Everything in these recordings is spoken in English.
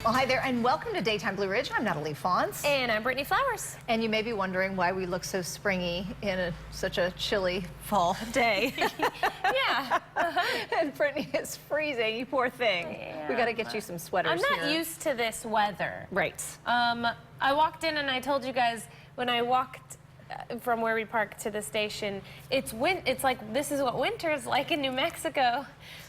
Well, hi there, and welcome to Daytime Blue Ridge. I'm Natalie And I'm Brittany Flowers. And you may be wondering why we look so springy in such a chilly fall day. Yeah. And Brittany is freezing, you poor thing. We got to get you some sweaters I'm not here. used to this weather. Right. I walked in and I told you guys when I walked from where we parked to the station, it's like this is what winter is like in New Mexico.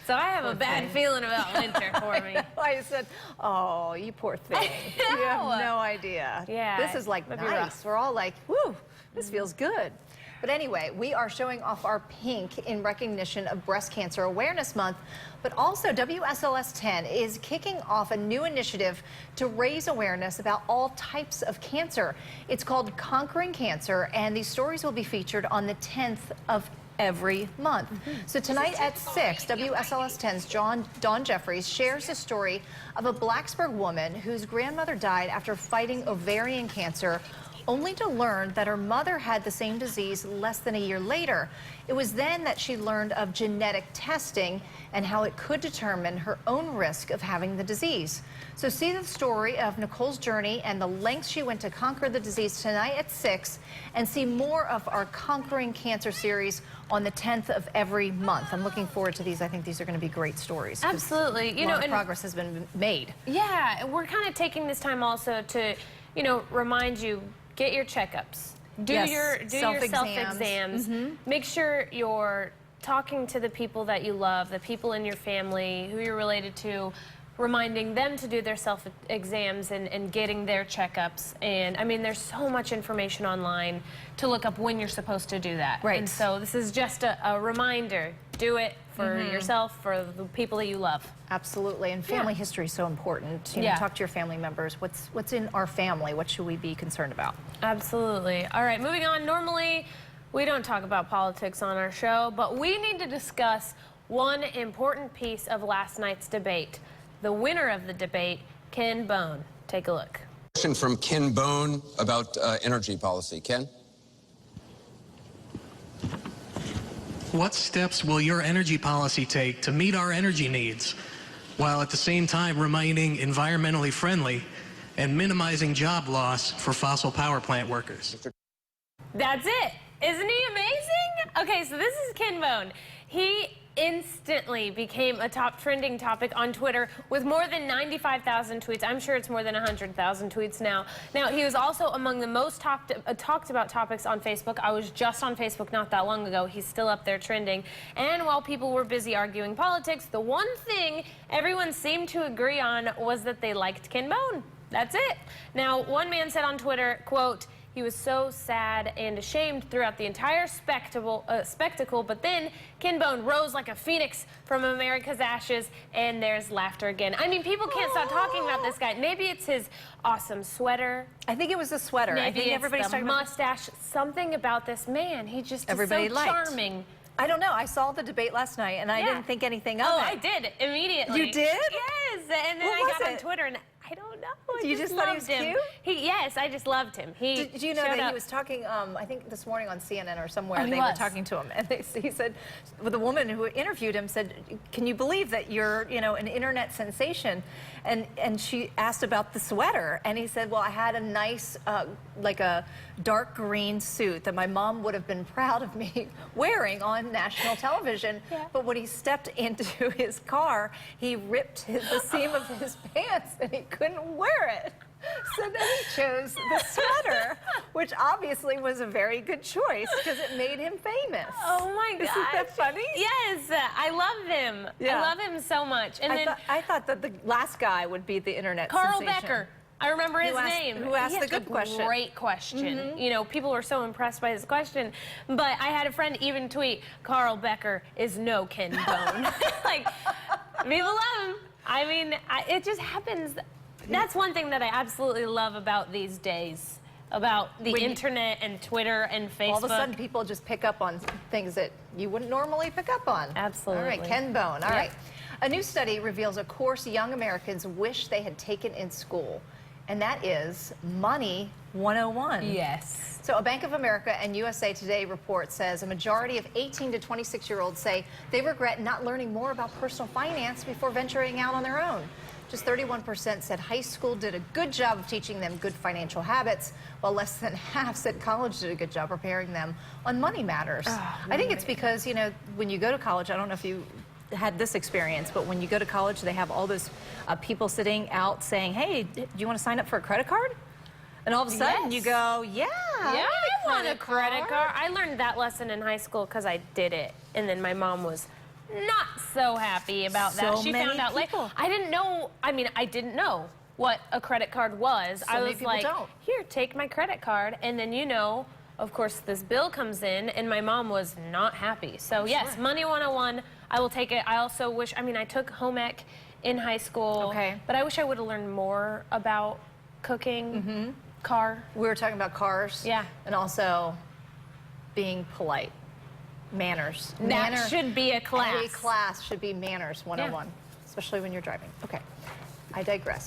So I have a bad feeling about winter for me. I said, oh, you poor thing. You have no idea. Yeah. This is like nice. We're all like, whoo, this feels good. But anyway, we are showing off our pink in recognition of Breast Cancer Awareness Month, but also WSLS 10 is kicking off a new initiative to raise awareness about all types of cancer. It's called Conquering Cancer, and these stories will be featured on the 10th of every month. So tonight at 6, WSLS 10's Dawn Jeffries shares the story of a Blacksburg woman whose grandmother died after fighting ovarian cancer, only to learn that her mother had the same disease less than a year later. It was then that she learned of genetic testing and how it could determine her own risk of having the disease. So see the story of Nicole's journey and the lengths she went to conquer the disease tonight at 6, and see more of our Conquering Cancer series on the 10th of every month. I'm looking forward to these. I think these are going to be great stories. Absolutely. A lot of progress has been made. Yeah, we're kind of taking this time also to, remind you, get your checkups. Do your self-exams. Make sure you're talking to the people that you love, the people in your family, who you're related to, reminding them to do their self-exams and getting their checkups. And I mean, there's so much information online to look up when you're supposed to do that. Right. And so this is just a reminder. Do it for yourself, for the people that you love. Absolutely, and family history is so important. You know, talk to your family members. What's in our family? What should we be concerned about? Absolutely. All right, moving on. Normally, we don't talk about politics on our show, but we need to discuss one important piece of last night's debate. The winner of the debate, Ken Bone. Take a look. Question from Ken Bone about energy policy. Ken? What steps will your energy policy take to meet our energy needs, while at the same time remaining environmentally friendly and minimizing job loss for fossil power plant workers? That's it. Isn't he amazing? Okay, so this is Ken Bone. He instantly became a top trending topic on Twitter with more than 95,000 tweets. I'm sure it's more than 100,000 tweets now. Now, he was also among the most talked about topics on Facebook. I was just on Facebook not that long ago. He's still up there trending. And while people were busy arguing politics, the one thing everyone seemed to agree on was that they liked Ken Bone. That's it. Now, one man said on Twitter, quote, "He was so sad and ashamed throughout the entire spectacle, but then Ken Bone rose like a phoenix from America's ashes," and there's laughter again. I mean, people can't stop talking about this guy. Maybe it's his awesome sweater. I think it was the sweater. Maybe I think it's everybody's the talking mustache. Something about this man. He just is so charming. I don't know. I saw the debate last night, and I didn't think anything of it. Oh, I did immediately. You did? Yes. And then I got on Twitter, and I don't know. You just thought he was cute? Yes, I just loved him. Did you know that he was talking, I think this morning on CNN or somewhere, they were talking to him, and he said, well, the woman who interviewed him said, "Can you believe that you're, an internet sensation?" And she asked about the sweater, and he said, "Well, I had a nice, like a dark green suit that my mom would have been proud of me wearing on national television, but when he stepped into his car, he ripped the seam of his pants, and he couldn't wear it." So then he chose the sweater, which obviously was a very good choice because it made him famous. Oh my gosh. Isn't that funny? Yes, I love him. Yeah. I love him so much. And I thought that the last guy would be the internet Carl sensation. Becker. I remember his name. Who asked the good question. Great question. People were so impressed by his question. But I had a friend even tweet, "Carl Becker is no Ken Bone." Like, people love him. I mean, it just happens. That's one thing that I absolutely love about these days, about the internet and Twitter and Facebook. All of a sudden, people just pick up on things that you wouldn't normally pick up on. Absolutely. All right, Ken Bone. All right. A new study reveals a course young Americans wish they had taken in school, and that is Money 101. Yes. So a Bank of America and USA Today report says a majority of 18 to 26-year-olds say they regret not learning more about personal finance before venturing out on their own. Just 31% said high school did a good job of teaching them good financial habits, while less than half said college did a good job preparing them on money matters. I think it's because, you know, when you go to college, I don't know if you had this experience, but when you go to college, they have all those people sitting out saying, hey, do you want to sign up for a credit card? And all of a sudden you go, yeah, I want a credit card. I learned that lesson in high school because I did it. And then my mom was not so happy about that. She found out later. I didn't know, I didn't know what a credit card was. I was like, here, take my credit card. And then, you know, of course, this bill comes in, and my mom was not happy. So, yes, Money 101, I will take it. I also wish, I took home ec in high school. But I wish I would have learned more about cooking, car. We were talking about cars. Yeah. And also being polite. Manners. That should be a class. A class should be Manners 101, especially when you're driving. Okay, I digress.